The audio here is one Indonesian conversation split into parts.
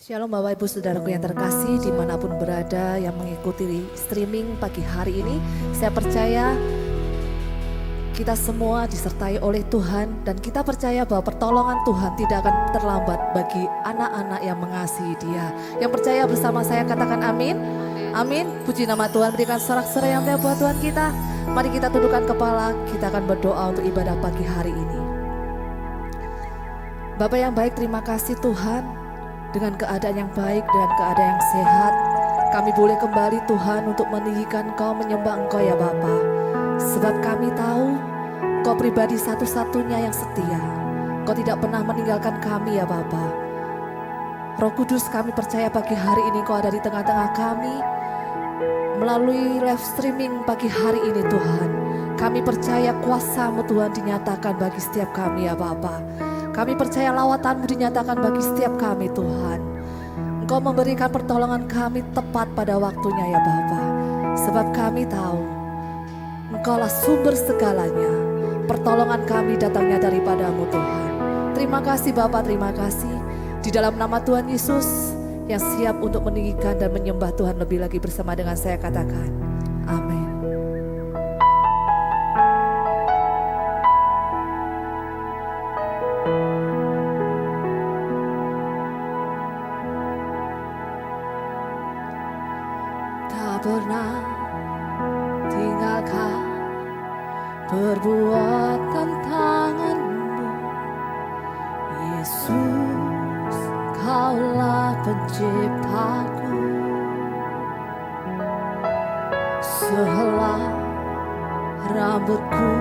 Shalom Bapak Ibu Saudaraku yang terkasih dimanapun berada yang mengikuti streaming pagi hari ini. Saya percaya kita semua disertai oleh Tuhan dan kita percaya bahwa pertolongan Tuhan tidak akan terlambat bagi anak-anak yang mengasihi Dia. Yang percaya bersama saya katakan amin. Amin. Puji nama Tuhan, berikan sorak-sorai yang indah buat Tuhan kita. Mari kita tundukkan kepala, kita akan berdoa untuk ibadah pagi hari ini. Bapak yang baik, terima kasih Tuhan. Dengan keadaan yang baik, dengan keadaan yang sehat, kami boleh kembali Tuhan untuk meninggikan Engkau, menyembah Engkau ya Bapa. Sebab kami tahu Engkau pribadi satu-satunya yang setia. Engkau tidak pernah meninggalkan kami ya Bapa. Roh Kudus, kami percaya pagi hari ini Engkau ada di tengah-tengah kami. Melalui live streaming pagi hari ini Tuhan, kami percaya kuasa-Mu Tuhan dinyatakan bagi setiap kami ya Bapa. Kami percaya lawatan-Mu dinyatakan bagi setiap kami Tuhan. Engkau memberikan pertolongan kami tepat pada waktunya ya Bapa. Sebab kami tahu Engkaulah sumber segalanya. Pertolongan kami datangnya daripada-Mu Tuhan. Terima kasih Bapa, terima kasih. Di dalam nama Tuhan Yesus yang siap untuk meninggikan dan menyembah Tuhan lebih lagi bersama dengan saya katakan amin. Pernah tinggalkan perbuatan tangan-Mu, Yesus, Kaulah penciptaku. Sehelai rambutku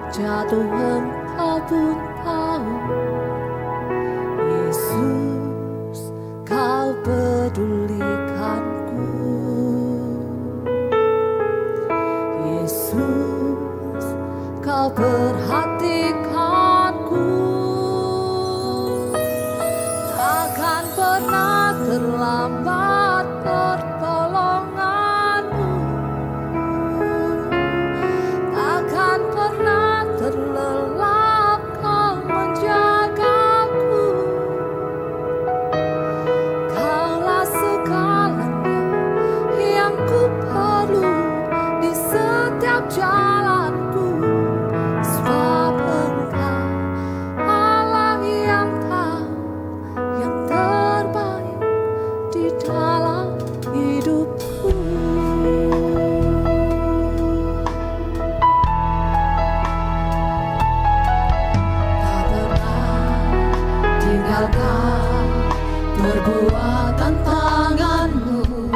jatuh Engkau pun tahu, Yesus, Kau pedulikanku. Yesus, Kau perhatikanku. Takkan pernah terlambat pertolongan-Mu. Takkan pernah terlelap Kau menjagaku. Kaulah segalanya yang ku perlu di setiap jalanku, sebab Engkau Allah yang tahu yang terbaik di dalam hidupku. Tak pernah tinggalkan perbuatan tangan-Mu,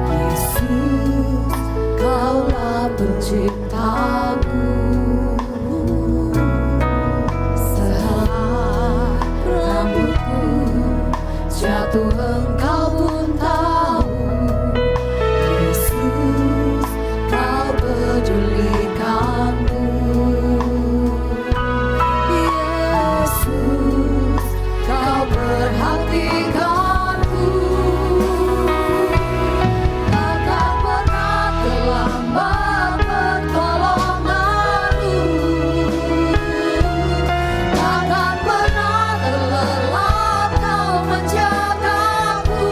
Yesus, Kaulah penciptaku. Sehelai rambutku jatuh Engkau pun tahu, Yesus, Kau pedulikanku. Yesus, Kau perhatikanku. Takkan pernah terlambat pertolongan-Mu. Takkan pernah terlelap Kau menjagaku.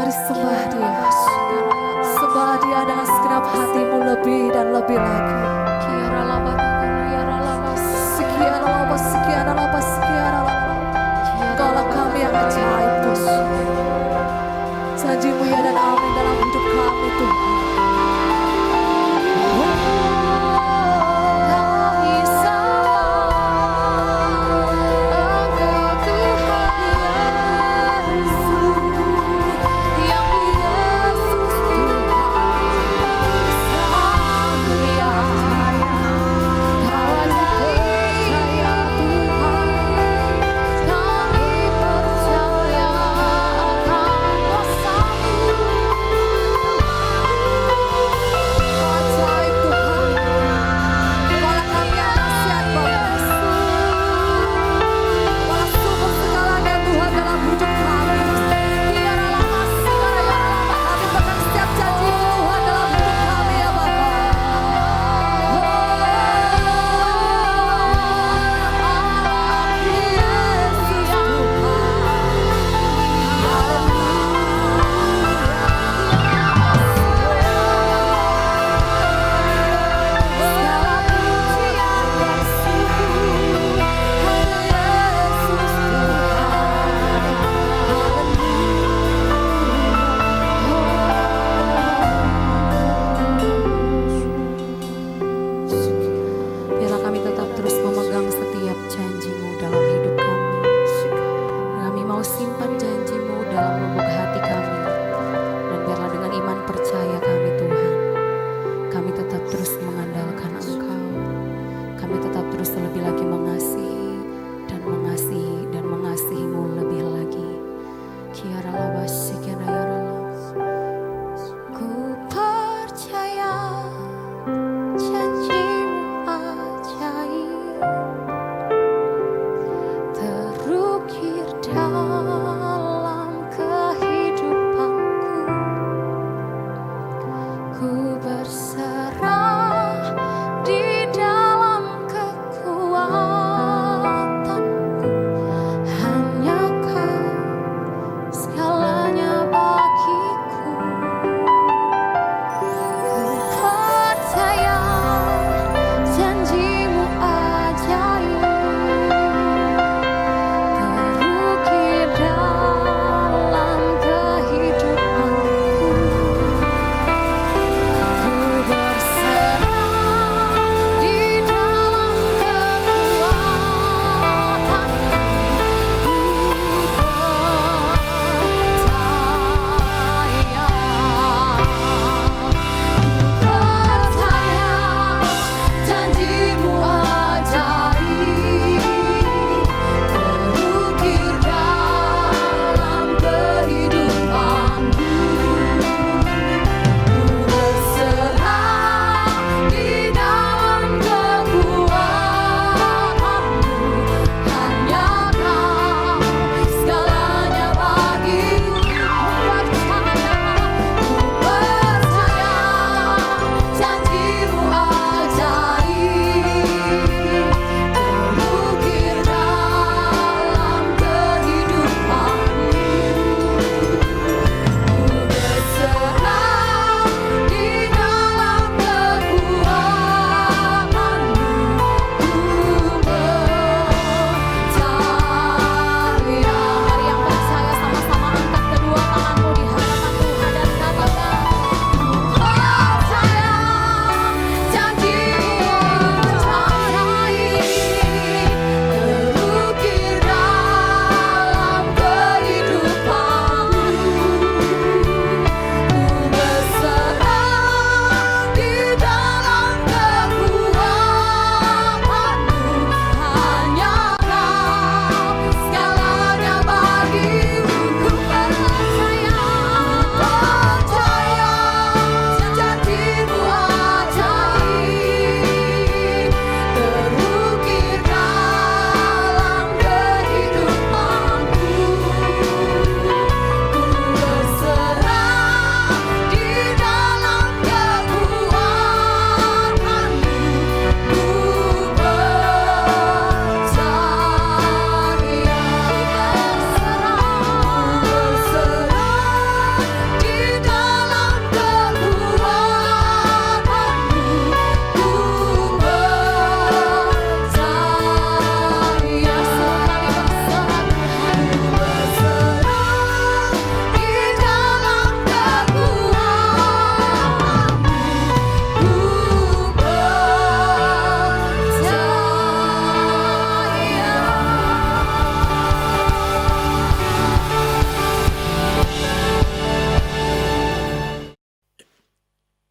Mari sembah Dia. Sembah Dia dengan segenap hatimu lebih dan lebih lagi. Sekian. Kaulah kami yang ajaib Tuhan. Janji-Mu ya dan amin dalam hidup kami Tuhan.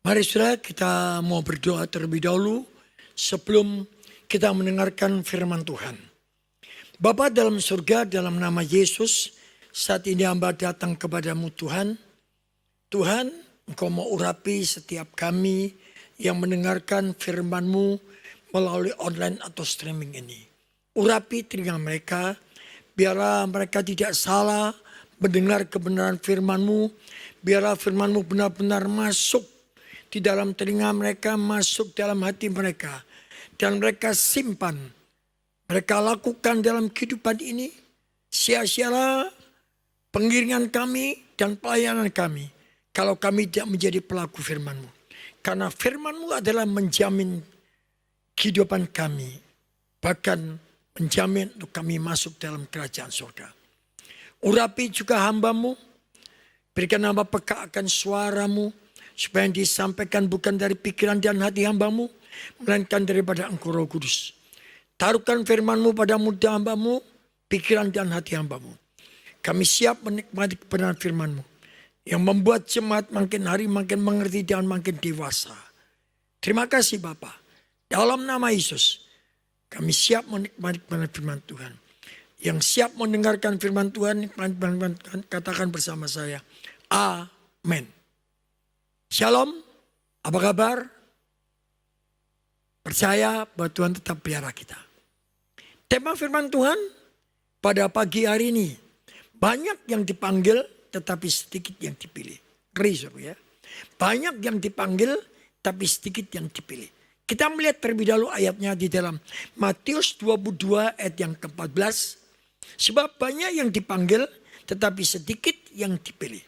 Mari saudara kita mau berdoa terlebih dahulu sebelum kita mendengarkan firman Tuhan. Bapa dalam surga, dalam nama Yesus, saat ini hamba datang kepadamu Tuhan. Tuhan, Engkau mau urapi setiap kami yang mendengarkan firman-Mu melalui online atau streaming ini. Urapi telinga mereka, biarlah mereka tidak salah mendengar kebenaran firman-Mu. Biarlah firman-Mu benar-benar masuk di dalam telinga mereka, masuk dalam hati mereka. Dan mereka simpan, mereka lakukan dalam kehidupan ini. Sia-sialah pengiringan kami dan pelayanan kami kalau kami tidak menjadi pelaku firman-Mu. Karena firman-Mu adalah menjamin kehidupan kami. Bahkan menjamin untuk kami masuk dalam kerajaan surga. Urapi juga hamba-Mu. Berikan hamba peka akan suara-Mu. Supaya yang disampaikan bukan dari pikiran dan hati hamba-Mu. Melainkan daripada Engkau Roh Kudus. Taruhkan firman-Mu pada muda hamba-Mu. Pikiran dan hati hamba-Mu. Kami siap menikmati kebenaran firman-Mu. Yang membuat jemaat makin hari makin mengerti dan makin dewasa. Terima kasih Bapa. Dalam nama Yesus. Kami siap menikmati kebenaran firman Tuhan. Yang siap mendengarkan firman Tuhan, katakan bersama saya. Amin. Shalom. Apa kabar? Percaya bahwa Tuhan tetap pelihara kita. Tema firman Tuhan pada pagi hari ini. Banyak yang dipanggil tetapi sedikit yang dipilih. Ngeri ya. Banyak yang dipanggil tapi sedikit yang dipilih. Kita melihat terlebih dahulu ayatnya di dalam Matius 22 ayat yang ke-14. Sebab banyak yang dipanggil tetapi sedikit yang dipilih.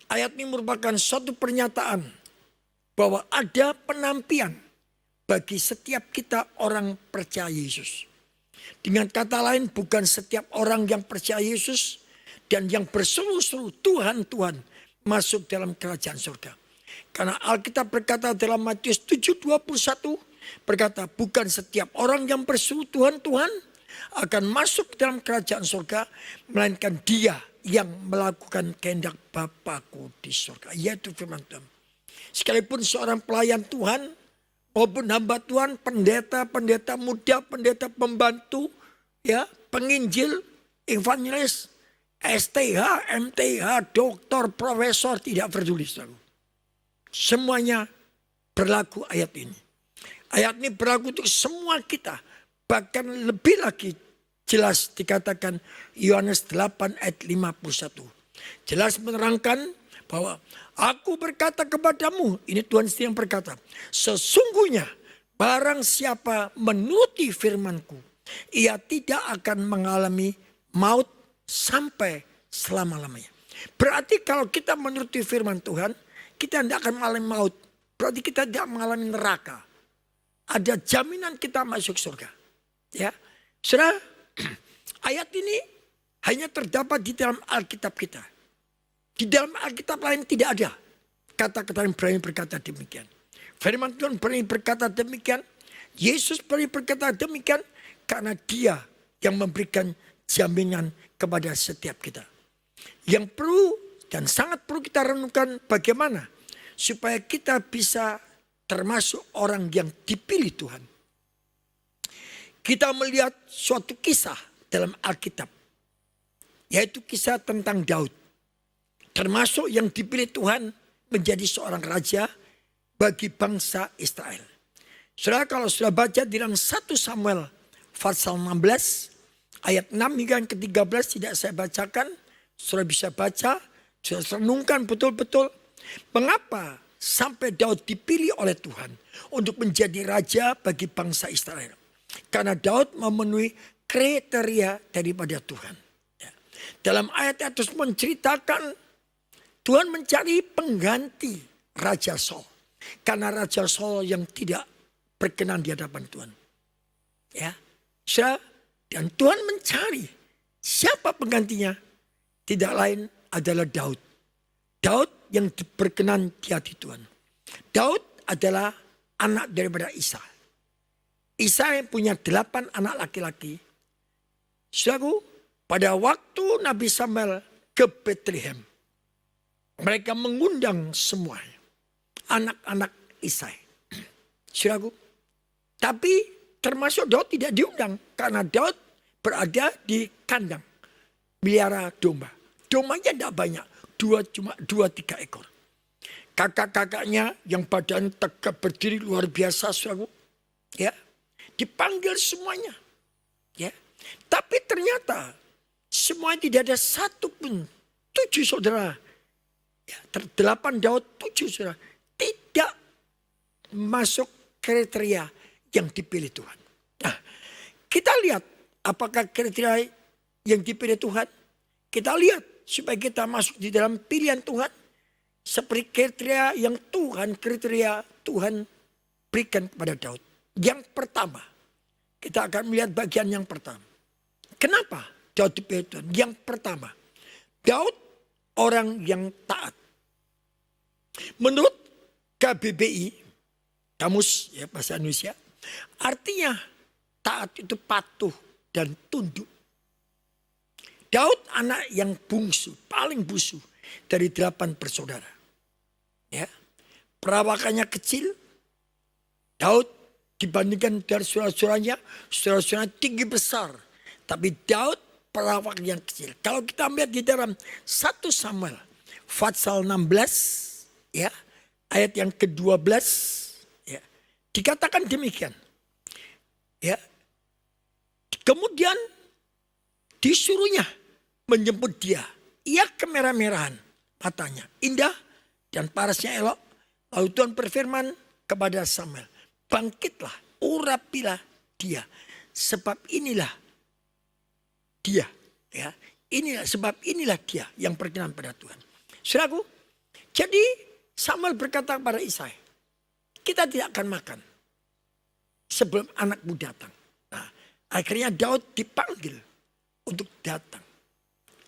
Ayat ini merupakan suatu pernyataan bahwa ada penampian bagi setiap kita orang percaya Yesus. Dengan kata lain bukan setiap orang yang percaya Yesus dan yang berseru-seru Tuhan, Tuhan masuk dalam kerajaan surga. Karena Alkitab berkata dalam Matius 7:21 berkata bukan setiap orang yang berseru Tuhan, Tuhan akan masuk dalam kerajaan surga. Melainkan dia yang melakukan kehendak Bapakku di surga. Yaitu firman Tuhan. Sekalipun seorang pelayan Tuhan maupun hamba Tuhan, pendeta muda, pendeta pembantu, ya, penginjil, evangelis, STH, MTH, doktor, profesor, tidak peduli. Semuanya berlaku ayat ini. Ayat ini berlaku untuk semua kita. Bahkan lebih lagi jelas dikatakan Yohanes 8 ayat 51. Jelas menerangkan bahwa aku berkata kepadamu, ini Tuhan sendiri yang berkata, sesungguhnya barang siapa menuruti firmanku, ia tidak akan mengalami maut sampai selama-lamanya. Berarti kalau kita menuruti firman Tuhan, kita tidak akan mengalami maut. Berarti kita tidak mengalami neraka. Ada jaminan kita masuk surga. Ya, saudara, ayat ini hanya terdapat di dalam Alkitab kita. Di dalam Alkitab lain tidak ada kata-kata yang berani berkata demikian. Firman Tuhan berani berkata demikian. Yesus berani berkata demikian karena dia yang memberikan jaminan kepada setiap kita. Yang perlu dan sangat perlu kita renungkan bagaimana supaya kita bisa termasuk orang yang dipilih Tuhan. Kita melihat suatu kisah dalam Alkitab. Yaitu kisah tentang Daud. Termasuk yang dipilih Tuhan menjadi seorang raja bagi bangsa Israel. Saudara kalau sudah baca di dalam 1 Samuel pasal 16 ayat 6 hingga yang ke-13 tidak saya bacakan. Saudara bisa baca, saudara renungkan betul-betul. Mengapa sampai Daud dipilih oleh Tuhan untuk menjadi raja bagi bangsa Israel. Karena Daud memenuhi kriteria daripada Tuhan. Dalam ayat itu menceritakan Tuhan mencari pengganti Raja Saul. Karena Raja Saul yang tidak berkenan di hadapan Tuhan. Ya, dan Tuhan mencari siapa penggantinya. Tidak lain adalah Daud. Daud yang berkenan di hati Tuhan. Daud adalah anak daripada Isa. Isa yang punya 8 anak laki-laki. Saudaraku, pada waktu Nabi Samuel ke Bethlehem. Mereka mengundang semuanya. anak-anak Isai. Saudaraku, tapi termasuk Daud tidak diundang karena Daud berada di kandang melihara domba. Dombanya tidak banyak, cuma 2-3 ekor. Kakak-kakaknya yang badan tegap berdiri luar biasa, saudaraku, ya, dipanggil semuanya, ya. Tapi ternyata semua tidak ada satu pun 7 saudara, ya, 8 Daud 7 saudara tidak masuk kriteria yang dipilih Tuhan. Nah, kita lihat apakah kriteria yang dipilih Tuhan. Kita lihat supaya kita masuk di dalam pilihan Tuhan. Seperti kriteria Tuhan berikan kepada Daud. Yang pertama, kita akan melihat bagian yang pertama. Kenapa Daud dipilih Tuhan? Yang pertama, Daud orang yang taat. Menurut KBBI, Kamus ya bahasa Indonesia, artinya taat itu patuh dan tunduk. Daud anak yang bungsu, paling bungsu dari 8 bersaudara. Ya, perawakannya kecil. Daud dibandingkan dari saudara-saudaranya tinggi besar. Tapi Daud perawak yang kecil. Kalau kita melihat di dalam 1 Samuel pasal 16 ya, ayat yang ke-12 ya, dikatakan demikian. Ya. Kemudian disuruhnya menjemput dia. Ia kemerah-merahan matanya, indah dan parasnya elok. Lalu Tuhan berfirman kepada Samuel, bangkitlah, urapilah dia, sebab inilah dia, ya. Sebab inilah dia yang berkenan pada Tuhan. Saudaraku, jadi Samuel berkata kepada Isai, kita tidak akan makan sebelum anakmu datang. Nah, akhirnya Daud dipanggil untuk datang.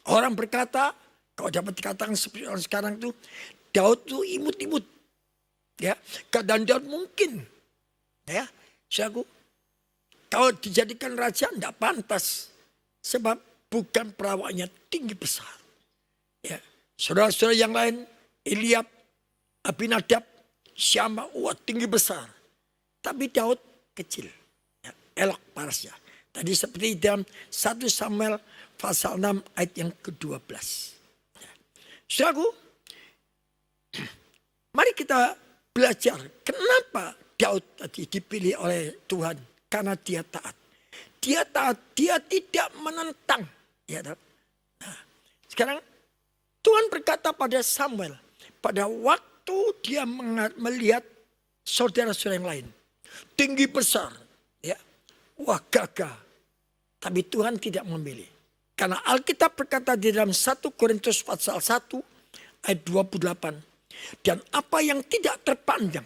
Orang berkata, kalau dapat dikatakan seperti orang sekarang itu, Daud itu imut-imut. Ya, keadaan Daud mungkin, ya, saudaraku, kalau dijadikan raja tidak pantas, sebab bukan perawaknya tinggi besar. Ya, saudara-saudara yang lain, Eliab, Abinadab, Syama, tinggi besar. Tapi Daud kecil, ya, elok parasnya. Tadi seperti dalam 1 Samuel pasal 6 ayat yang ke-12. Ya. Saudaraku, mari kita belajar kenapa Daud tadi dipilih oleh Tuhan. Karena dia taat. Dia taat, dia tidak menentang. Ya, nah, sekarang Tuhan berkata pada Samuel, pada waktu dia melihat saudara-saudara yang lain, tinggi besar, ya, wah gagah. Tapi Tuhan tidak memilih. Karena Alkitab berkata di dalam 1 Korintus pasal 1 ayat 28. Dan apa yang tidak terpandang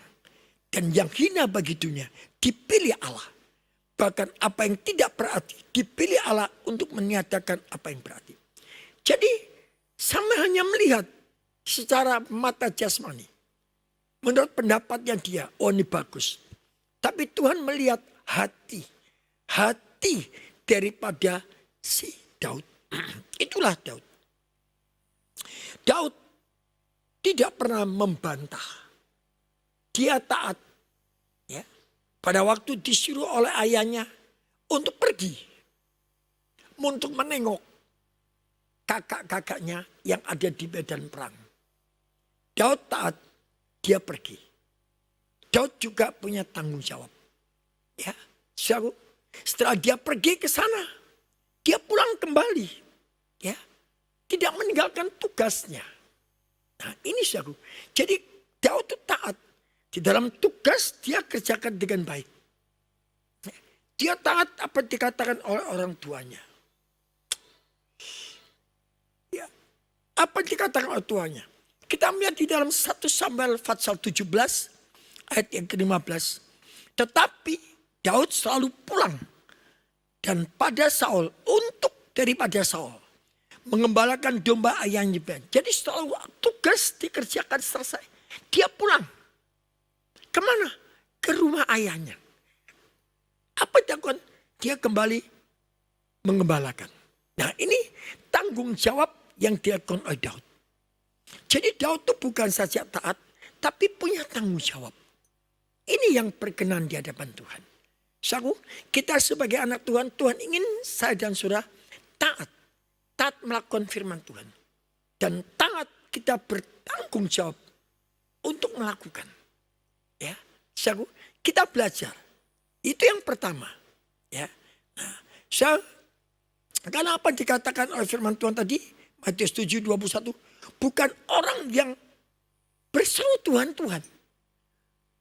dan yang hina bagi dunia dipilih Allah. Bahkan apa yang tidak berarti dipilih Allah untuk menyatakan apa yang berarti. Jadi sama hanya melihat secara mata jasmani. Menurut pendapatnya dia, oh ini bagus. Tapi Tuhan melihat hati. Hati daripada si Daud. Itulah Daud. Daud tidak pernah membantah. Dia taat. Ya. Pada waktu disuruh oleh ayahnya untuk pergi. Untuk menengok kakak-kakaknya yang ada di medan perang. Daud taat, dia pergi. Daud juga punya tanggung jawab. Ya, setelah dia pergi ke sana, dia pulang kembali. Ya, tidak meninggalkan tugasnya. Nah ini saudara. Jadi Daud itu taat. Di dalam tugas dia kerjakan dengan baik. Dia taat apa dikatakan oleh orang tuanya. Ya, apa dikatakan oleh tuanya. Kita melihat di dalam 1 Samuel pasal 17 ayat yang ke-15. Tetapi Daud selalu pulang. Dan pada Saul, daripada Saul. Mengembalakan domba ayahnya. Jadi selalu tugas dikerjakan selesai. Dia pulang. Kemana? Ke rumah ayahnya. Apa dilakukan? Dia kembali mengembalakan. Nah ini tanggung jawab yang dilakukan oleh Daud. Jadi Daud itu bukan saja taat, tapi punya tanggung jawab. Ini yang berkenan di hadapan Tuhan. Saudaraku, kita sebagai anak Tuhan, Tuhan ingin saya dan saudara taat. Taat melakukan firman Tuhan. Dan taat kita bertanggung jawab untuk melakukan. Ya, saudaraku, kita belajar. Itu yang pertama. Ya, nah, karena apa dikatakan oleh firman Tuhan tadi, Matius 7:21, bukan orang yang berseru Tuhan, Tuhan.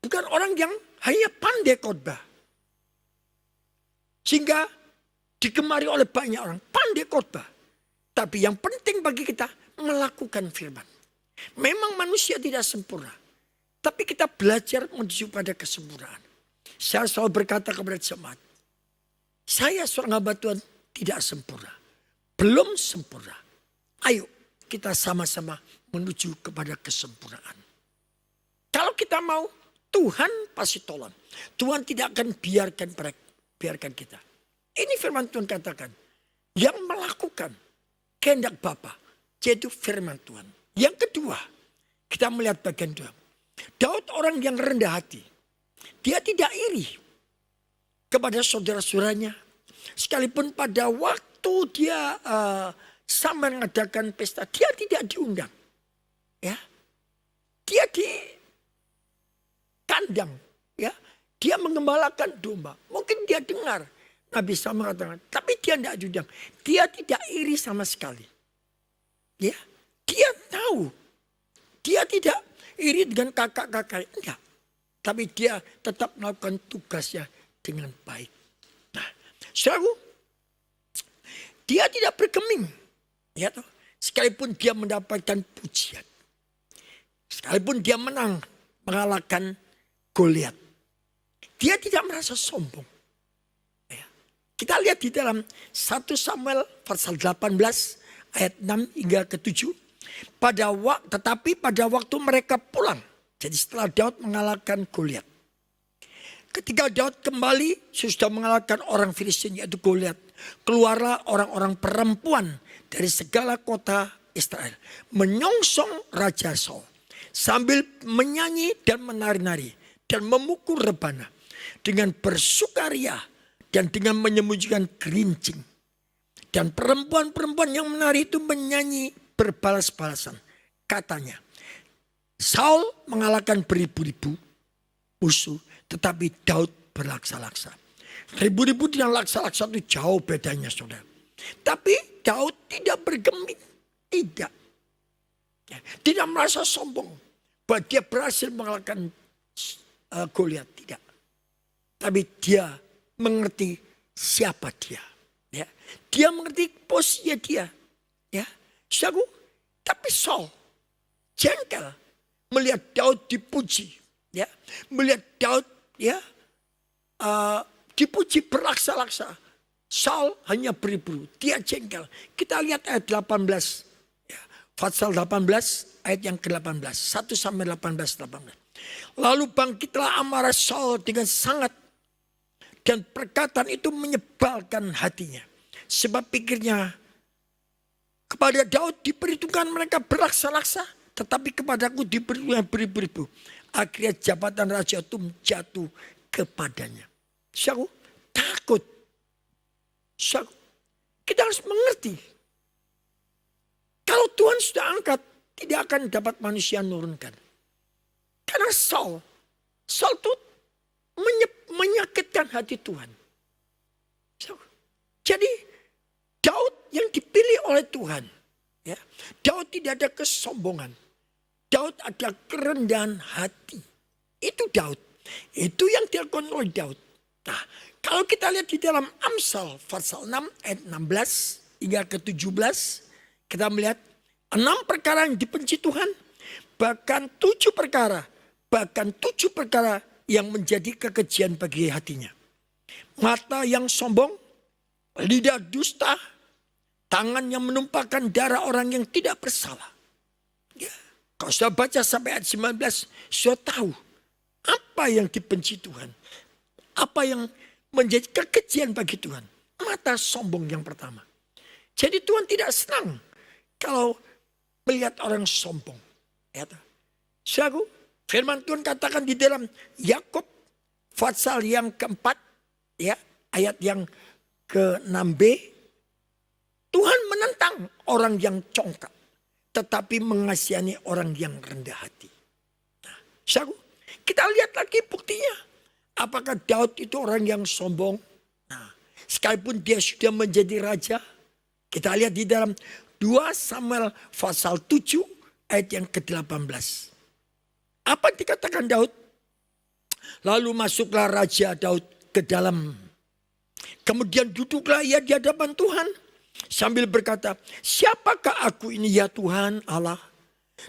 Bukan orang yang hanya pandai khotbah. Sehingga digemari oleh banyak orang, pandai khotbah. Tapi yang penting bagi kita melakukan firman. Memang manusia tidak sempurna. Tapi kita belajar menuju pada kesempurnaan. Saya selalu berkata kepada jemaat, saya seorang hamba Tuhan tidak sempurna. Belum sempurna. Ayo kita sama-sama menuju kepada kesempurnaan. Kalau kita mau, Tuhan pasti tolong. Tuhan tidak akan biarkan kita. Ini firman Tuhan katakan. Yang melakukan kehendak Bapa, yaitu firman Tuhan. Yang kedua, kita melihat bagian Tuhan. Daud orang yang rendah hati. Dia tidak iri kepada saudara-saudaranya. Sekalipun pada waktu dia sama mengadakan pesta, dia tidak diundang. Ya, dia di kandang, ya, dia mengembalakan domba. Mungkin dia dengar Nabi Saul mengatakan, tapi dia tidak diundang. Dia tidak iri sama sekali. Ya, dia tahu, dia tidak iri dengan kakak-kakak, enggak. Tapi dia tetap melakukan tugasnya dengan baik. Nah, saudaraku, dia tidak bergeming, ya toh. Sekalipun dia mendapatkan pujian, sekalipun dia menang mengalahkan Goliat, dia tidak merasa sombong. Ya. Kita lihat di dalam 1 Samuel pasal 18 ayat 6 hingga ke-7. Tetapi pada waktu mereka pulang, jadi setelah Daud mengalahkan Goliat. Ketika Daud kembali sudah mengalahkan orang Filistin yaitu Goliat, keluarlah orang-orang perempuan dari segala kota Israel menyongsong Raja Saul sambil menyanyi dan menari-nari dan memukul rebana dengan bersukaria dan dengan menyembunyikan gerincing. Dan perempuan-perempuan yang menari itu menyanyi berbalas-balasan. Katanya, Saul mengalahkan beribu-ribu musuh, tetapi Daud berlaksa-laksa. Ribu-ribu dan laksa-laksa itu jauh bedanya, saudara. Tapi Daud tidak bergeming. Tidak. Tidak merasa sombong bahwa dia berhasil mengalahkan Goliat, tidak. Tapi dia mengerti siapa dia. Ya. Dia mengerti posisinya dia. Ya. Saudaraku, tapi Saul jengkel melihat Daud dipuji. Ya. Melihat Daud ya dipuji berlaksa-laksa. Saul hanya beribu. Dia jengkel. Kita lihat ayat 18. Ya. Pasal 18 ayat yang ke-18. 1 sampai 18. Lalu bangkitlah amarah Saul dengan sangat. Dan perkataan itu menyebalkan hatinya. Sebab pikirnya kepada Daud diperhitungkan mereka berlaksa-laksa. Tetapi kepadaku diberikan beribu-ribu. Akhirnya jabatan raja itu jatuh kepadanya. Saudaraku, takut. Saudaraku, kita harus mengerti. Kalau Tuhan sudah angkat, tidak akan dapat manusia menurunkan. Karena Saul itu menyakitkan hati Tuhan. Jadi Daud yang dipilih oleh Tuhan. Ya, Daud tidak ada kesombongan. Daud ada kerendahan hati. Itu Daud. Itu yang dilakukan oleh Daud. Nah, kalau kita lihat di dalam Amsal pasal 6 ayat 16 hingga ke-17. Kita melihat 6 perkara yang dibenci Tuhan. Bahkan 7 perkara. Bahkan 7 perkara yang menjadi kekejian bagi hatinya. Mata yang sombong, lidah dusta, tangan yang menumpahkan darah orang yang tidak bersalah. Ya, kalau sudah baca sampai ayat 19, sudah tahu apa yang dibenci Tuhan. Apa yang menjadi kekejian bagi Tuhan. Mata sombong yang pertama. Jadi Tuhan tidak senang kalau melihat orang sombong. Ya, saudaraku, Firman Tuhan katakan di dalam Yakub pasal yang keempat, ya, ayat yang ke-6b, Tuhan menentang orang yang congkak, tetapi mengasihani orang yang rendah hati. Nah, kita lihat lagi buktinya. Apakah Daud itu orang yang sombong? Nah, sekalipun dia sudah menjadi raja, kita lihat di dalam 2 Samuel pasal 7 ayat yang ke-18. Apa dikatakan Daud? Lalu masuklah Raja Daud ke dalam. Kemudian duduklah ia di hadapan Tuhan. Sambil berkata, siapakah aku ini ya Tuhan Allah?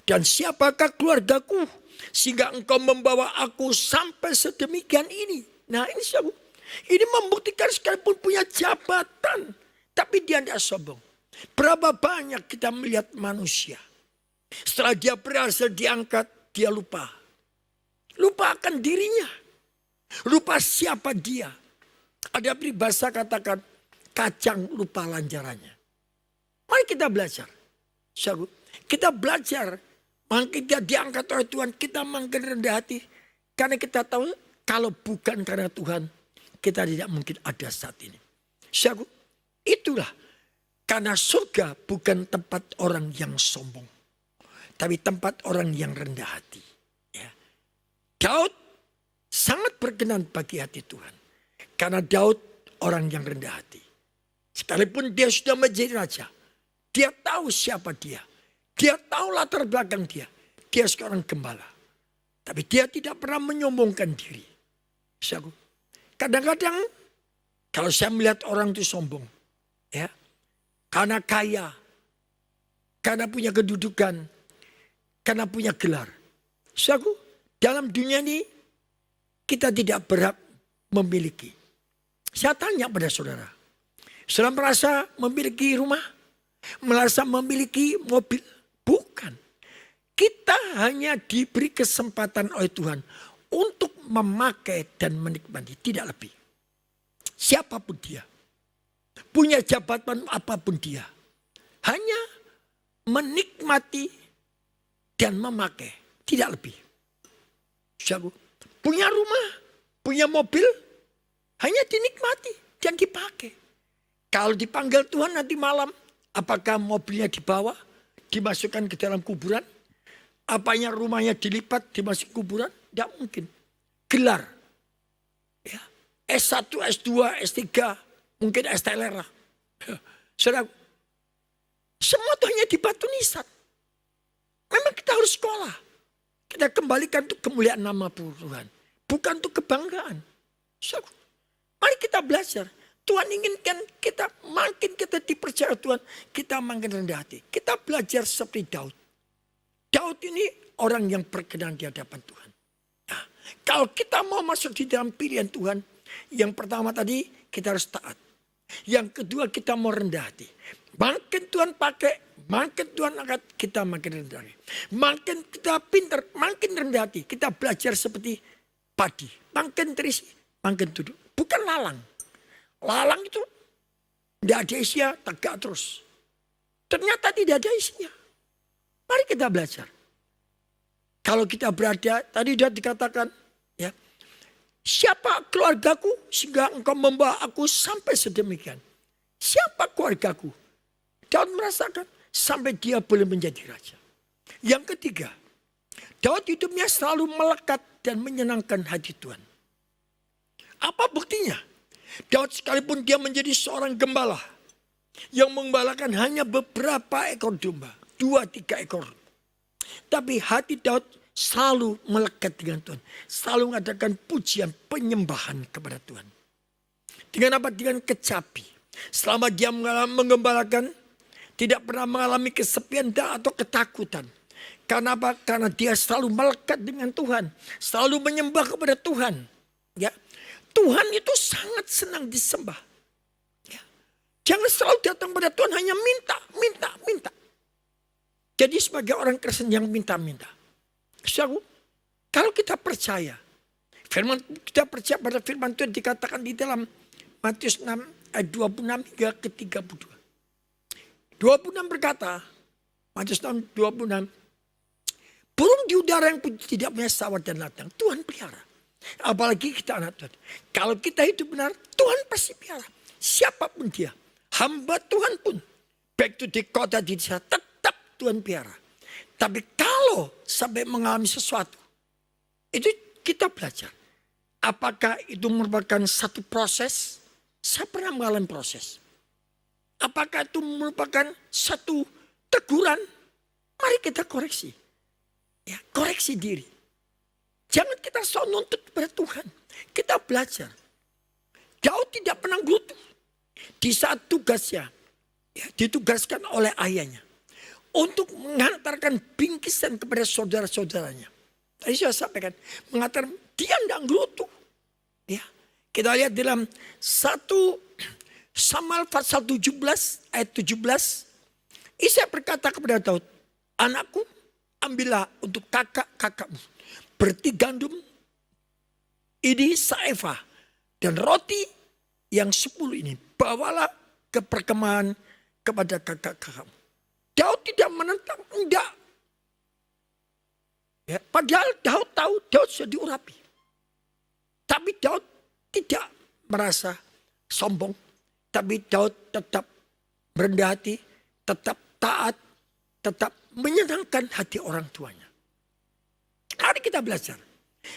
Dan siapakah keluargaku? Sehingga engkau membawa aku sampai sedemikian ini. Nah ini sahabat. Ini membuktikan sekalipun punya jabatan. Tapi dia tidak sombong. Berapa banyak kita melihat manusia. Setelah dia berhasil diangkat, dia lupa. Lupa akan dirinya. Lupa siapa dia. Ada peribahasa katakan, kacang lupa lanjarannya. Mari kita belajar. Kita belajar. Makin kita diangkat oleh Tuhan, kita makin rendah hati. Karena kita tahu, kalau bukan karena Tuhan, kita tidak mungkin ada saat ini. Itulah. Karena surga bukan tempat orang yang sombong. Tapi tempat orang yang rendah hati. Ya. Daud sangat berkenan bagi hati Tuhan. Karena Daud orang yang rendah hati. Sekalipun dia sudah menjadi raja. Dia tahu siapa dia. Dia tahu latar belakang dia. Dia seorang gembala. Tapi dia tidak pernah menyombongkan diri. Kadang-kadang kalau saya melihat orang itu sombong. Ya, karena kaya. Karena punya kedudukan. Karena punya gelar. Dalam dunia ini kita tidak berhak memiliki. Saya tanya pada saudara. Saudara merasa memiliki rumah? Merasa memiliki mobil? Bukan. Kita hanya diberi kesempatan oleh Tuhan untuk memakai dan menikmati. Tidak lebih. Siapapun dia. Punya jabatan apapun dia. Hanya menikmati dan memakai. Tidak lebih. Punya rumah. Punya mobil. Hanya dinikmati dan dipakai. Kalau dipanggil Tuhan nanti malam. Apakah mobilnya dibawa? Dimasukkan ke dalam kuburan? Apanya rumahnya dilipat dimasuk kuburan? Tidak mungkin. Gelar. Ya. S1, S2, S3. Mungkin S telera. Saudara, semua itu hanya di batu nisan. Memang kita harus sekolah. Kita kembalikan untuk kemuliaan nama Tuhan. Bukan untuk kebanggaan. Saudara, mari kita belajar. Tuhan inginkan kita makin kita dipercaya Tuhan. Kita makin rendah hati. Kita belajar seperti Daud. Daud ini orang yang berkenan di hadapan Tuhan. Nah, kalau kita mau masuk di dalam pilihan Tuhan. Yang pertama tadi kita harus taat. Yang kedua kita mau rendah hati. Makin Tuhan pakai. Makin Tuhan angkat kita makin rendah hati. Makin kita pintar. Makin rendah hati. Kita belajar seperti padi. Makin terisi. Makin duduk. Bukan lalang. Lalang itu tidak ada isinya, tegak terus. Ternyata tidak ada isinya. Mari kita belajar. Kalau kita berada, tadi sudah dikatakan, ya, siapa keluargaku sehingga engkau membawa aku sampai sedemikian. Siapa keluargaku? Daud merasakan sampai dia boleh menjadi raja. Yang ketiga, Daud hidupnya selalu melekat dan menyenangkan hati Tuhan. Apa buktinya? Daud sekalipun dia menjadi seorang gembala. Yang menggembalakan hanya beberapa ekor domba. 2-3 ekor. Tapi hati Daud selalu melekat dengan Tuhan. Selalu mengadakan pujian penyembahan kepada Tuhan. Dengan apa? Dengan kecapi. Selama dia menggembalakan. Tidak pernah mengalami kesepian atau ketakutan. Karena apa? Karena dia selalu melekat dengan Tuhan. Selalu menyembah kepada Tuhan. Ya. Tuhan itu sangat senang disembah. Ya. Jangan selalu datang pada Tuhan hanya minta. Jadi sebagai orang Kristen yang minta-minta. Kalau kita percaya. Kita percaya pada firman Tuhan dikatakan di dalam Matius 6 ayat 26 hingga ke 32. 26 berkata. Matius 6 26. Burung burung di udara yang tidak punya sawah dan ladang, Tuhan pelihara. Apalagi kita anak Tuhan. Kalau kita hidup benar, Tuhan pasti pelihara. Siapapun dia, hamba Tuhan pun, baik itu di kota di desa, tetap Tuhan pelihara. Tapi kalau sampai mengalami sesuatu, itu kita belajar. Apakah itu merupakan satu proses? Saya pernah mengalami proses. Apakah itu merupakan satu teguran? Mari kita koreksi. Ya, koreksi diri. Jangan kita selalu nuntut kepada Tuhan. Kita belajar. Daud tidak pernah gerutu. Di saat tugasnya, ya, ditugaskan oleh ayahnya untuk mengantarkan bingkisan kepada saudara-saudaranya. Tadi saya sampaikan, mengatakan dia tidak gerutu. Ya, kita lihat dalam 1 Samuel pasal 17 ayat 17. Isai berkata kepada Daud, anakku, ambillah untuk kakak-kakakmu berti gandum ini seeva dan roti yang 10 ini bawalah ke perkemahan kepada kakak-kakakmu. Daud tidak menentang, enggak. Ya, padahal Daud tahu Daud sudah diurapi. Tapi Daud tidak merasa sombong. Tapi Daud tetap merendah hati, tetap taat, tetap menyenangkan hati orang tuanya. Mari kita belajar.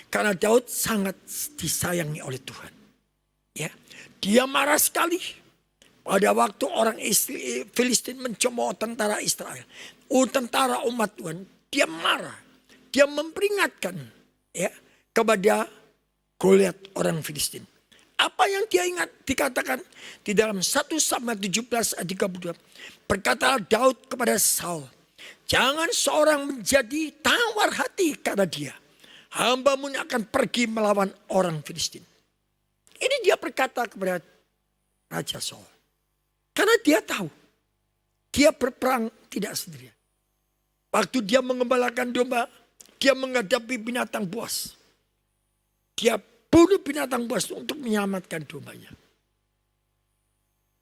Karena Daud sangat disayangi oleh Tuhan. Ya, dia marah sekali pada waktu orang Filistin mencemooh tentara Israel. Tentara umat Tuhan. Dia marah. Dia memperingatkan ya, kepada Goliat orang Filistin. Apa yang dia ingat dikatakan di dalam 1 Samuel 17 ayat 32. Berkatalah Daud kepada Saul, jangan seorang menjadi tawar hati karena dia. Hambamu akan pergi melawan orang Filistin. Ini dia berkata kepada Raja Saul. Karena dia tahu. Dia berperang tidak sendirian. Waktu dia mengembalakan domba. Dia menghadapi binatang buas. Dia bunuh binatang buas untuk menyelamatkan dombanya.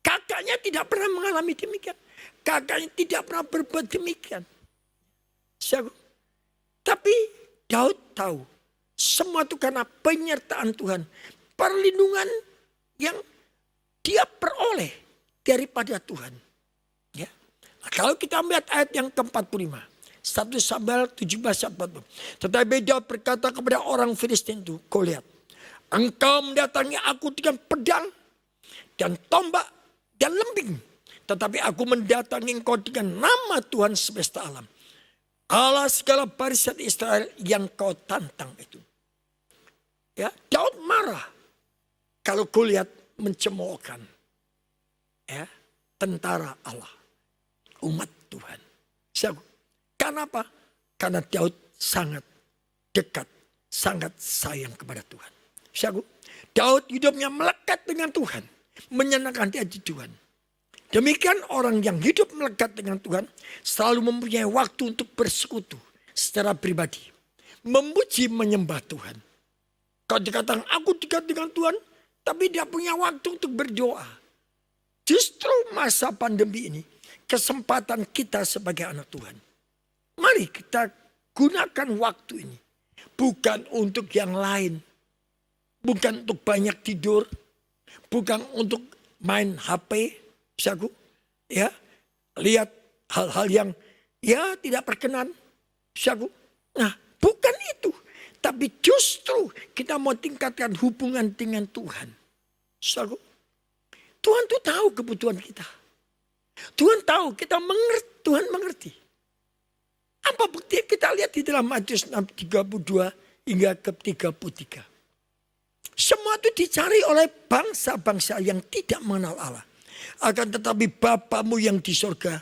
Kakaknya tidak pernah mengalami demikian. Kakaknya tidak pernah berbuat demikian. Tapi Daud tahu. Semua itu karena penyertaan Tuhan. Perlindungan yang dia peroleh daripada Tuhan. Ya. Nah, kalau kita melihat ayat yang ke-45. 1 Samuel 17:40. Tetapi Daud berkata kepada orang Filistin itu, Goliat, engkau mendatangi aku dengan pedang dan tombak dan lembing. Tetapi aku mendatangi engkau dengan nama Tuhan semesta alam. Allah segala barisan Israel yang kau tantang itu. Ya, Daud marah kalau Goliat mencemoohkan ya, tentara Allah, umat Tuhan. Kenapa? Karena Daud sangat dekat, sangat sayang kepada Tuhan. Daud hidupnya melekat dengan Tuhan, menyenangkan hati Tuhan. Demikian orang yang hidup melekat dengan Tuhan selalu mempunyai waktu untuk bersekutu secara pribadi. Memuji, menyembah Tuhan. Kalau dikatakan aku dekat dengan Tuhan, tapi dia punya waktu untuk berdoa. Justru masa pandemi ini, kesempatan kita sebagai anak Tuhan. Mari kita gunakan waktu ini. Bukan untuk yang lain. Bukan untuk banyak tidur. Bukan untuk main HP. Ya, lihat hal-hal yang ya tidak berkenan. Nah, bukan itu. Tapi justru kita mau tingkatkan hubungan dengan Tuhan. Tuhan tuh tahu kebutuhan kita. Tuhan tahu, Tuhan mengerti. Apa bukti kita lihat di dalam Matius 6:32 hingga ke 33. Semua itu dicari oleh bangsa-bangsa yang tidak mengenal Allah. Akan tetapi Bapamu yang di surga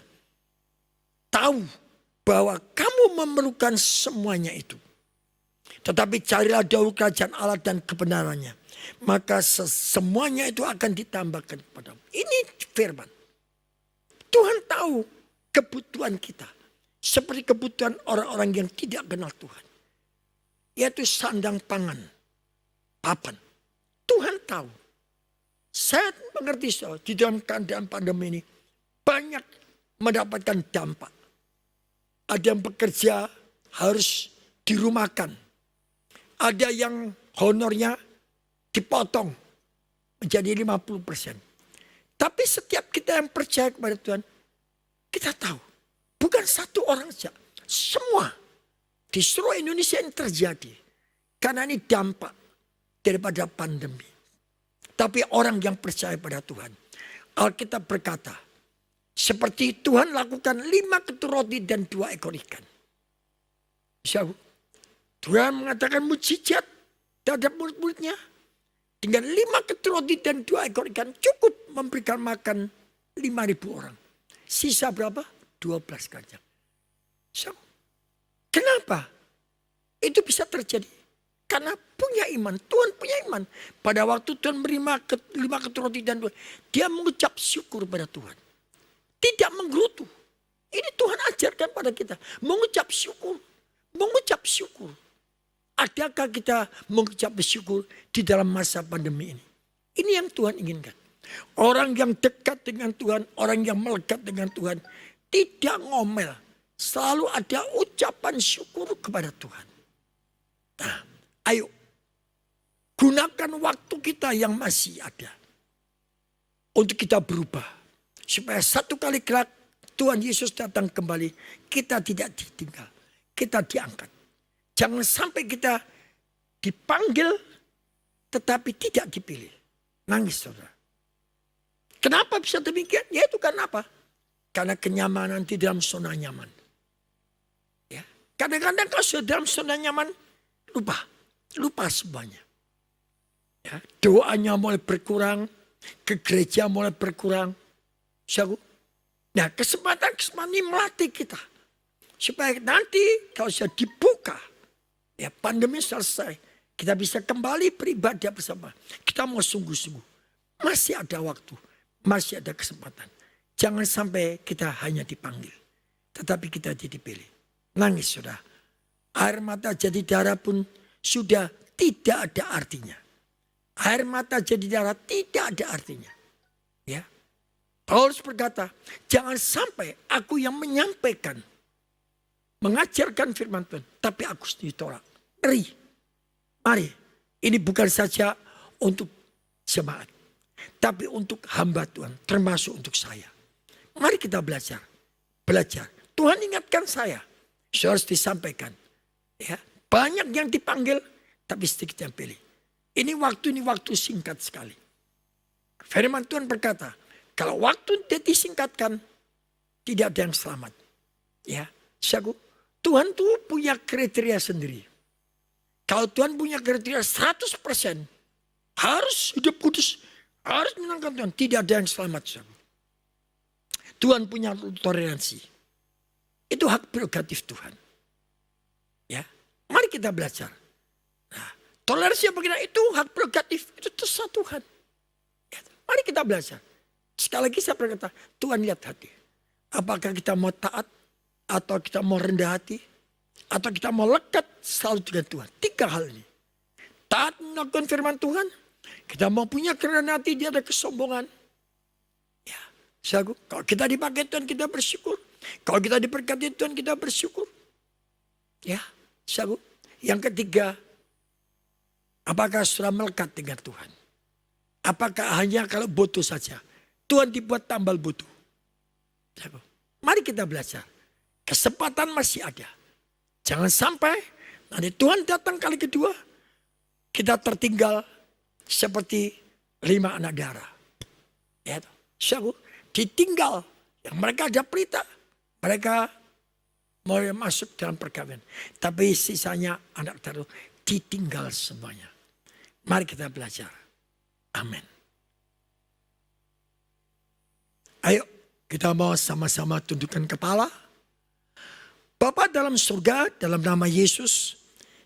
tahu bahwa kamu memerlukan semuanya itu. Tetapi carilah dahulu kerajaan Allah dan kebenarannya. Maka semuanya itu akan ditambahkan kepadamu. Ini firman. Tuhan tahu kebutuhan kita. Seperti kebutuhan orang-orang yang tidak kenal Tuhan. Yaitu sandang pangan, papan. Tuhan tahu. Saya mengerti di dalam keadaan pandemi ini. Banyak mendapatkan dampak. Ada yang bekerja harus dirumahkan. Ada yang honornya dipotong menjadi 50%. Tapi setiap kita yang percaya kepada Tuhan, kita tahu bukan satu orang saja, semua di seluruh Indonesia ini terjadi. Karena ini dampak daripada pandemi. Tapi orang yang percaya pada Tuhan, Alkitab berkata, seperti Tuhan lakukan 5 ketur roti dan 2 ekor ikan. Tuhan mengatakan mujizat terhadap murid-muridnya. Dengan 5 ketur roti dan 2 ekor ikan cukup memberikan makan 5.000 orang. Sisa berapa? 12 kacang. Kenapa? Itu bisa terjadi. Karena punya iman. Tuhan punya iman. Pada waktu Tuhan menerima 5 ketur roti dan 2. Dia mengucap syukur pada Tuhan. Tidak menggerutu. Ini Tuhan ajarkan pada kita. Mengucap syukur. Mengucap syukur. Adakah kita mengucap syukur di dalam masa pandemi ini? Ini yang Tuhan inginkan. Orang yang dekat dengan Tuhan, orang yang melekat dengan Tuhan, tidak ngomel. Selalu ada ucapan syukur kepada Tuhan. Nah, ayo. Gunakan waktu kita yang masih ada. Untuk kita berubah. Supaya satu kali kelak Tuhan Yesus datang kembali. Kita tidak ditinggal. Kita diangkat. Jangan sampai kita dipanggil tetapi tidak dipilih. Nangis saudara. Kenapa bisa demikian? Ya itu karena apa? Karena kenyamanan di dalam zona nyaman. Ya. Kadang-kadang kalau sudah dalam zona nyaman, lupa semuanya. Ya. Doanya mulai berkurang, ke gereja mulai berkurang. Nah kesempatan ini melatih kita. Supaya nanti kalau sudah dibuka, ya pandemi selesai, kita bisa kembali beribadah bersama. Kita mau sungguh-sungguh. Masih ada waktu, masih ada kesempatan. Jangan sampai kita hanya dipanggil, tetapi kita dipilih. Nangis sudah. Air mata jadi darah pun sudah tidak ada artinya. Air mata jadi darah tidak ada artinya. Ya. Paulus berkata, jangan sampai aku yang menyampaikan, mengajarkan firman Tuhan, tapi aku ditolak. Mari, ini bukan saja untuk jemaat, tapi untuk hamba Tuhan, termasuk untuk saya. Mari kita belajar. Tuhan ingatkan saya, harus disampaikan. Ya, banyak yang dipanggil, tapi sedikit yang pilih. Ini waktu singkat sekali. Firman Tuhan berkata, kalau waktu disingkatkan, tidak ada yang selamat. Ya, Tuhan tuh punya kriteria sendiri. Kalau Tuhan punya kriteria 100%, harus hidup kudus, harus menangkan Tuhan. Tidak ada yang selamat. Tuhan punya toleransi. Itu hak prerogatif Tuhan. Ya, mari kita belajar. Nah, toleransi bagaimana itu hak prerogatif, itu terserah Tuhan. Ya, mari kita belajar. Sekali lagi saya berkata, Tuhan lihat hati. Apakah kita mau taat, atau kita mau rendah hati, atau kita mau lekat selalu dengan Tuhan. 3 hal ini. Taat melakukan firman Tuhan. Kita mau punya kerendahan hati, dia ada kesombongan. Ya, kalau kita dipakai Tuhan, kita bersyukur. Kalau kita diberkati Tuhan, kita bersyukur. Ya, yang ketiga, apakah sudah melekat dengan Tuhan? Apakah hanya kalau butuh saja? Tuhan dibuat tambal butuh. Mari kita belajar. Kesempatan masih ada. Jangan sampai nanti Tuhan datang kali kedua, kita tertinggal seperti 5 anak darah. Ya, ditinggal. Yang mereka ada pelita, mereka mau masuk dalam perkawinan. Tapi sisanya anak darah ditinggal semuanya. Mari kita belajar. Amin. Ayo kita mau sama-sama tundukkan kepala. Bapa dalam surga, dalam nama Yesus,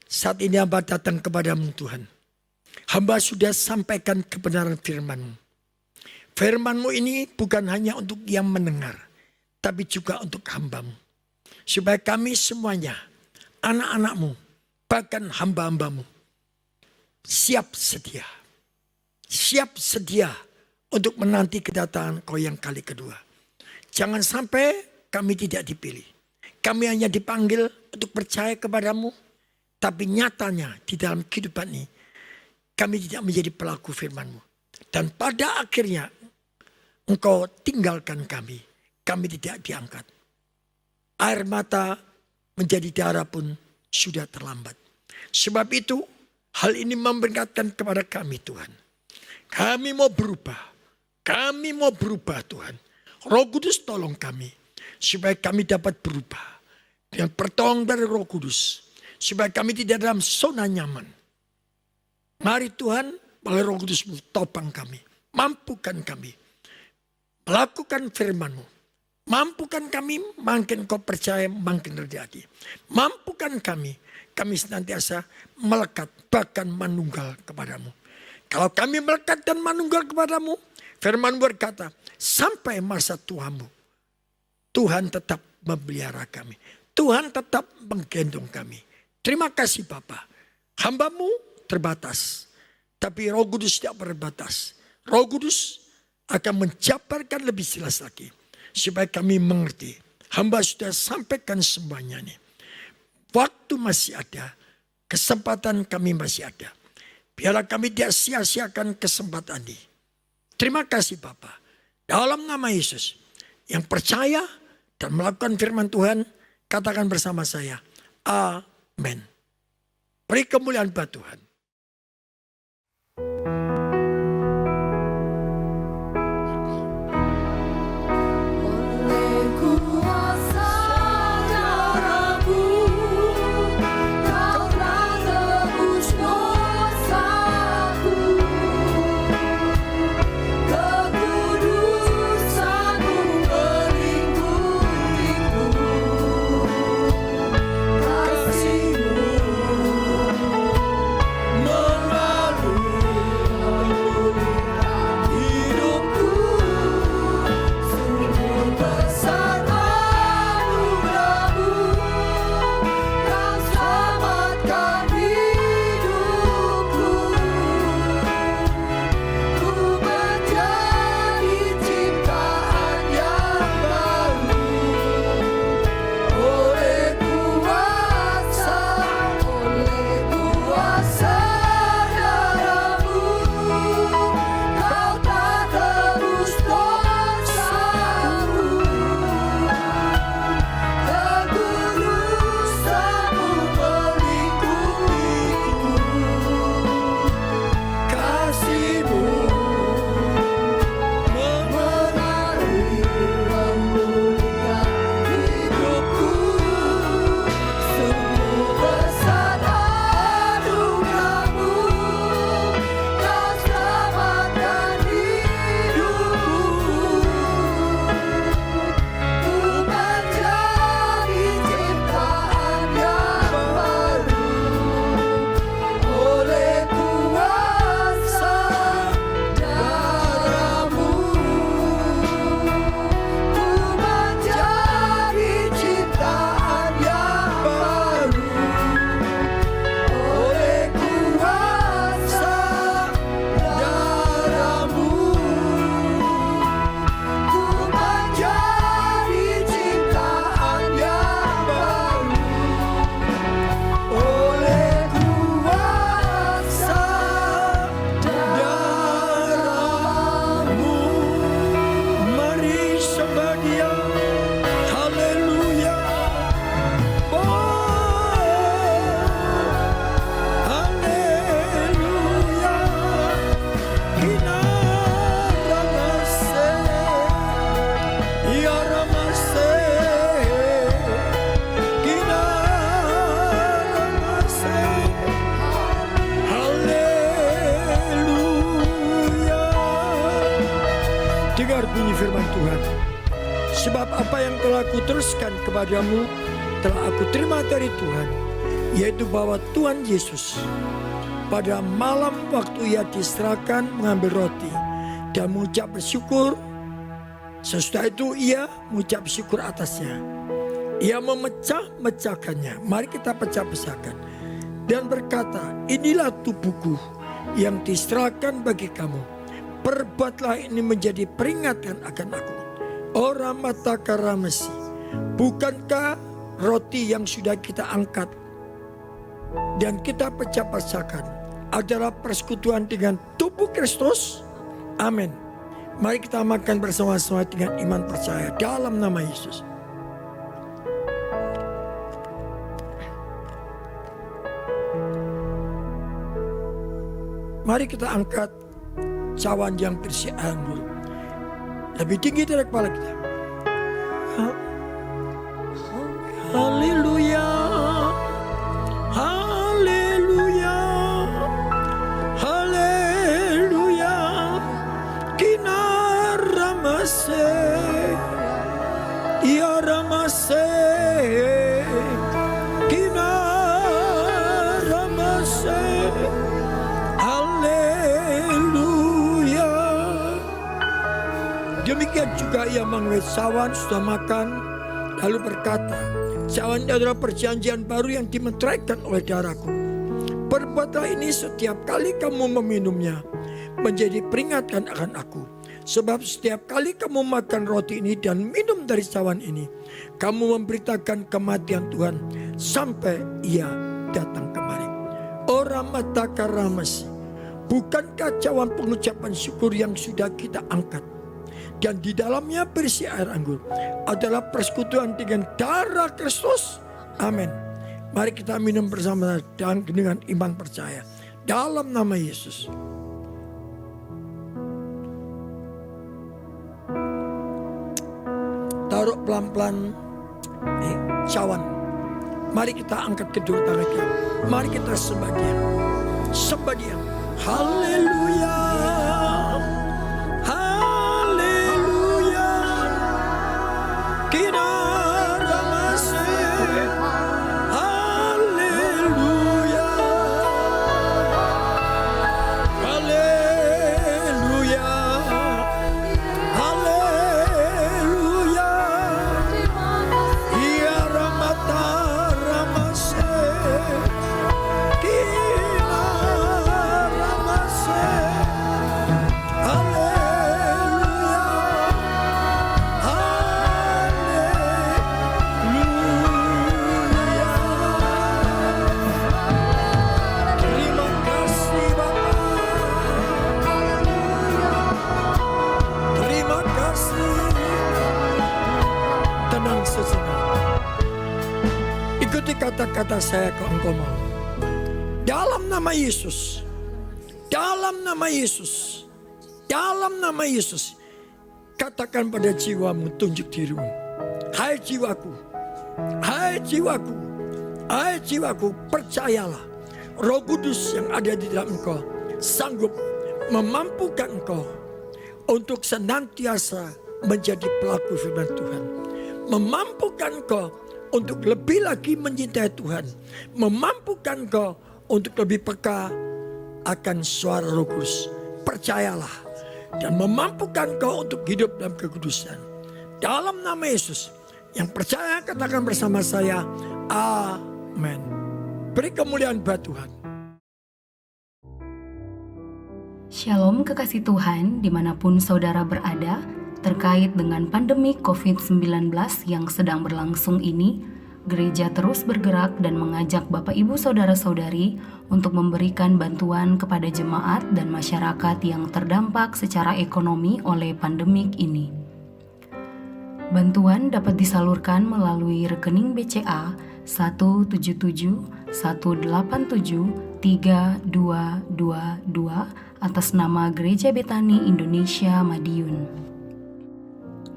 saat ini hamba datang kepadamu Tuhan. Hamba sudah sampaikan kebenaran firman-Mu. Firman-Mu ini bukan hanya untuk yang mendengar, tapi juga untuk hamba-Mu. Supaya kami semuanya, anak-anak-Mu, bahkan hamba-hamba-Mu, siap sedia. Siap sedia untuk menanti kedatangan Kau yang kali kedua. Jangan sampai kami tidak dipilih. Kami hanya dipanggil untuk percaya kepadamu. Tapi nyatanya di dalam kehidupan ini kami tidak menjadi pelaku firman-Mu. Dan pada akhirnya Engkau tinggalkan kami. Kami tidak diangkat. Air mata menjadi darah pun sudah terlambat. Sebab itu hal ini memperingatkan kepada kami Tuhan. Kami mau berubah. Kami mau berubah Tuhan. Roh Kudus tolong kami. Supaya kami dapat berubah. Dengan pertolongan dari Roh Kudus. Supaya kami tidak dalam zona nyaman. Mari Tuhan, oleh Roh Kudus-Mu topang kami. Mampukan kami. Melakukan firman-Mu. Mampukan kami, makin Kau percaya, makin terjadi. Mampukan kami senantiasa melekat, bahkan menunggal kepadamu. Kalau kami melekat dan menunggal kepadamu, firman berkata, sampai masa tuamu, Tuhan tetap memelihara kami. Tuhan tetap menggendong kami. Terima kasih Bapa. Hamba-Mu terbatas, tapi Roh Kudus tidak berbatas. Roh Kudus akan menjabarkan lebih jelas lagi. Supaya kami mengerti. Hamba sudah sampaikan semuanya ini. Waktu masih ada. Kesempatan kami masih ada. Biarlah kami tidak sia-siakan kesempatan ini. Terima kasih Bapa. Dalam nama Yesus. Yang percaya dan melakukan firman Tuhan. Katakan bersama saya. Amin. Beri kemuliaan buat Tuhan. Dengar bunyi firman Tuhan. Sebab apa yang telah kuteruskan kepadamu telah aku terima dari Tuhan, yaitu bahwa Tuhan Yesus pada malam waktu ia diserahkan mengambil roti dan mengucap bersyukur. Sesudah itu ia mengucap syukur atasnya. Ia memecah-mecahkannya. Mari kita pecah-pecahkan. Dan berkata, inilah tubuhku yang diserahkan bagi kamu. Perbuatlah ini menjadi peringatan akan aku. Ora mata karamesi. Bukankah roti yang sudah kita angkat dan kita pecah-pecahkan adalah persekutuan dengan tubuh Kristus. Amin. Mari kita makan bersama-sama dengan iman percaya dalam nama Yesus. Mari kita angkat cawan yang berisi anggur lebih tinggi dari kepala kita. Haleluya, haleluya, haleluya. Kina ramase, ya ramase, kina ramase. Haleluya. Demikian juga ia mengambil cawan sudah makan, lalu berkata, cawan ini adalah perjanjian baru yang dimeteraikan oleh darahku. Perbuatlah ini setiap kali kamu meminumnya, menjadi peringatan akan aku. Sebab setiap kali kamu makan roti ini dan minum dari cawan ini, kamu memberitakan kematian Tuhan sampai ia datang kemari. Orang mata karamasi, bukankah cawan pengucapan syukur yang sudah kita angkat dan di dalamnya berisi air anggur adalah persekutuan dengan darah Kristus? Amin. Mari kita minum bersama dan dengan iman percaya dalam nama Yesus. Taruh pelan-pelan cawan. Mari kita angkat kedua tangan kita. Mari kita sembah Dia. Sembah Dia. Haleluya. Haleluya. Kina ramase. Haleluya. Haleluya. Haleluya. Ya ramata ramase. Kina ramase. Haleluya. Haleluya. Terima kasih Bapa. Terima kasih. Tenang sejenak. Ikuti kata-kata saya ke engkau mau. Dalam nama Yesus. Dalam nama Yesus. Dalam nama Yesus. Katakan pada jiwamu, tunjuk dirimu. Hai jiwaku. Hai jiwaku. Hai jiwaku, percayalah. Roh Kudus yang ada di dalam engkau sanggup memampukan engkau untuk senantiasa menjadi pelaku firman Tuhan. Memampukan engkau untuk lebih lagi mencintai Tuhan. Memampukan engkau untuk lebih peka akan suara Roh Kudus. Percayalah. Dan memampukan engkau untuk hidup dalam kekudusan. Dalam nama Yesus. Yang percaya katakan bersama saya. Amin. Beri kemuliaan buat Tuhan. Shalom kekasih Tuhan dimanapun saudara berada. Terkait dengan pandemi COVID-19 yang sedang berlangsung ini, gereja terus bergerak dan mengajak Bapak Ibu Saudara-saudari untuk memberikan bantuan kepada jemaat dan masyarakat yang terdampak secara ekonomi oleh pandemik ini. Bantuan dapat disalurkan melalui rekening BCA 177187322 atas nama Gereja Betani Indonesia Madiun.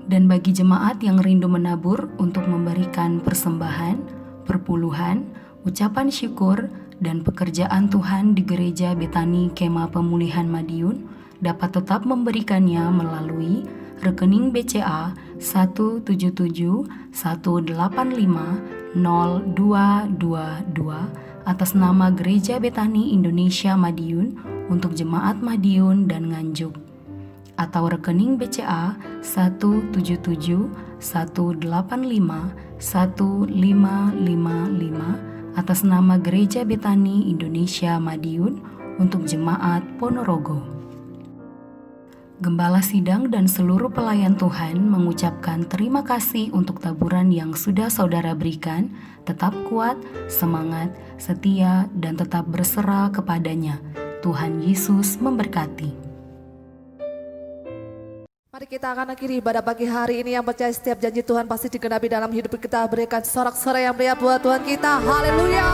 Dan bagi jemaat yang rindu menabur untuk memberikan persembahan, perpuluhan, ucapan syukur, dan pekerjaan Tuhan di Gereja Betani Kemah Pemulihan Madiun dapat tetap memberikannya melalui rekening BCA 177185022 atas nama Gereja Betani Indonesia Madiun untuk jemaat Madiun dan Nganjuk, atau rekening BCA 17718515555 atas nama Gereja Betani Indonesia Madiun untuk jemaat Ponorogo. Gembala sidang dan seluruh pelayan Tuhan mengucapkan terima kasih untuk taburan yang sudah saudara berikan. Tetap kuat, semangat, setia, dan tetap berserah kepadanya. Tuhan Yesus memberkati. Mari kita akan akhiri ibadah pagi hari ini, yang percaya setiap janji Tuhan pasti digenapi dalam hidup kita. Berikan sorak-sorai yang meriah buat Tuhan kita. Haleluya.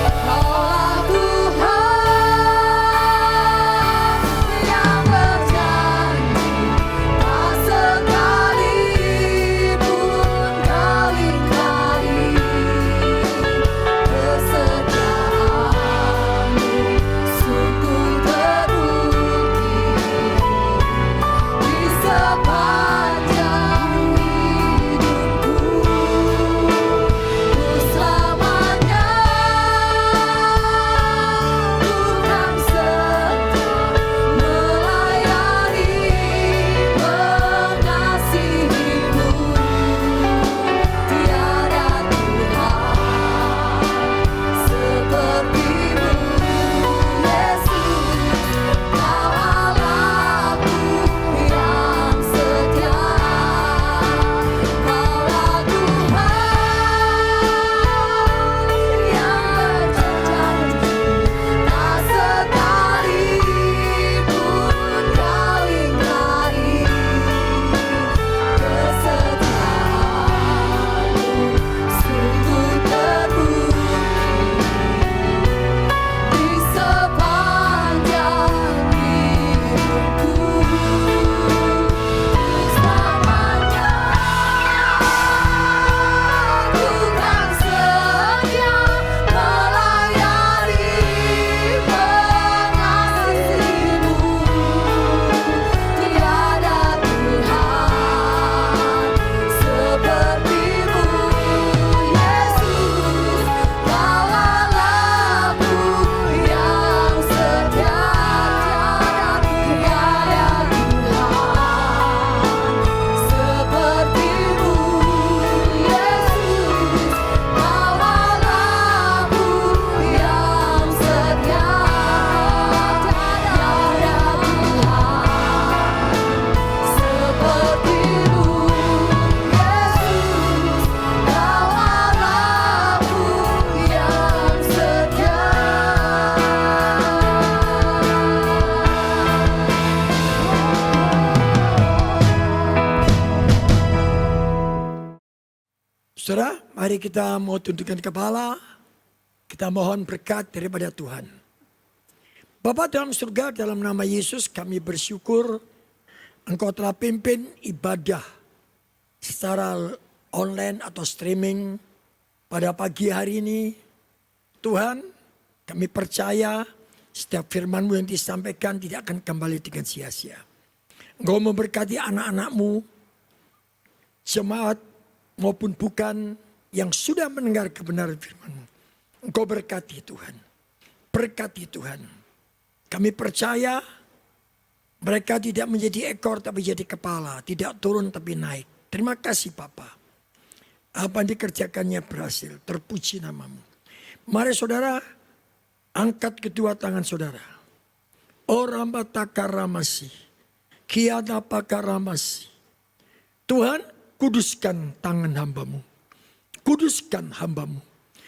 Kaulah Tuhan yang berjanji, tak sekalipun kau ingkari kesetiaan-Mu sungguh terbukti di sepanjang hidupku. Ku selamanya bukan setia melayani mengasihimu. Tiada Tuhan sepertimu, Yesus. Kau Allahku yang setia. Kaulah Tuhan yang berjanji, tak sekalipun kau ingkari kesetiaan-Mu sungguh terbukti di sepanjang hidupku. Selamanya bukan setia melayani mengasihimu. Tiada Tuhan sepertimu, Yesus. Kau Allahku yang setia. Tiada Tuhan sepertimu, Yesus. Kau Allahku yang setia. Tiada Tuhan sepertimu, Yesus. Kau Allahku yang setia. Saudara, mari kita mau tundukkan kepala. Kita mohon berkat daripada Tuhan. Bapa dalam surga, dalam nama Yesus kami bersyukur Engkau telah pimpin ibadah secara online atau streaming pada pagi hari ini. Tuhan, kami percaya setiap firman-Mu yang disampaikan tidak akan kembali dengan sia-sia. Engkau memberkati anak-anak-Mu, jemaat maupun bukan yang sudah mendengar kebenaran firman-Mu. Engkau berkati Tuhan. Berkati Tuhan. Kami percaya mereka tidak menjadi ekor tapi jadi kepala. Tidak turun tapi naik. Terima kasih Bapa. Apa yang dikerjakannya berhasil. Terpuji nama-Mu. Mari saudara, angkat kedua tangan saudara. Orang batakaramasi. Kiana pakaramasi. Tuhan, kuduskan tangan hamba-Mu. Kuduskan hamba-Mu.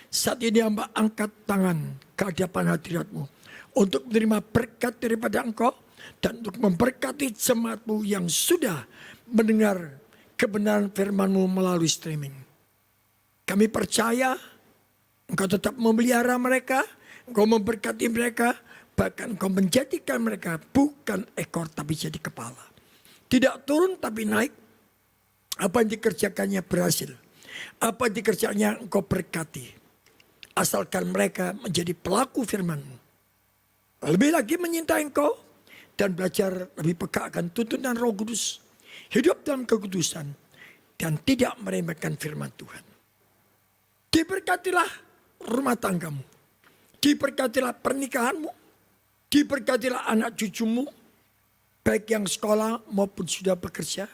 Saat ini hamba angkat tangan ke hadapan hadirat-Mu. Untuk menerima berkat daripada Engkau. Dan untuk memberkati jemaat-Mu yang sudah mendengar kebenaran firman-Mu melalui streaming. Kami percaya Engkau tetap memelihara mereka. Engkau memberkati mereka. Bahkan Engkau menjadikan mereka bukan ekor tapi jadi kepala. Tidak turun tapi naik. Apa yang dikerjakannya berhasil. Apa yang dikerjakannya Engkau berkati. Asalkan mereka menjadi pelaku firman-Mu. Lebih lagi menyintai Engkau. Dan belajar lebih peka akan tuntunan Roh Kudus. Hidup dalam kekudusan. Dan tidak meremehkan firman Tuhan. Diberkatilah rumah tanggamu. Diberkatilah pernikahanmu. Diberkatilah anak cucumu. Baik yang sekolah maupun sudah bekerja.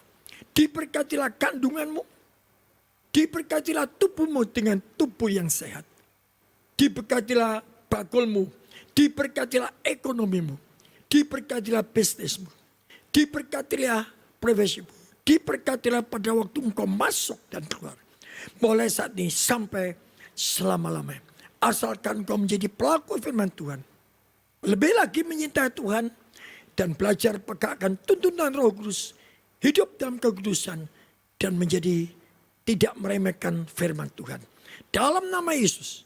Diberkatilah kandunganmu. Diberkatilah tubuhmu dengan tubuh yang sehat. Diberkatilah bakulmu. Diberkatilah ekonomimu. Diberkatilah bisnismu. Diberkatilah privasimu. Diberkatilah pada waktu engkau masuk dan keluar. Mulai saat ini sampai selama-lamanya. Asalkan engkau menjadi pelaku firman Tuhan. Lebih lagi menyintai Tuhan. Dan belajar peka akan tuntunan Roh Kudus. Hidup dalam kekudusan. Dan menjadi tidak meremehkan firman Tuhan. Dalam nama Yesus.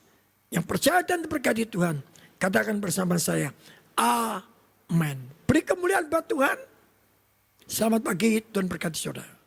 Yang percaya dan diberkati Tuhan. Katakan bersama saya. Amin. Beri kemuliaan buat Tuhan. Selamat pagi, Tuhan berkati saudara.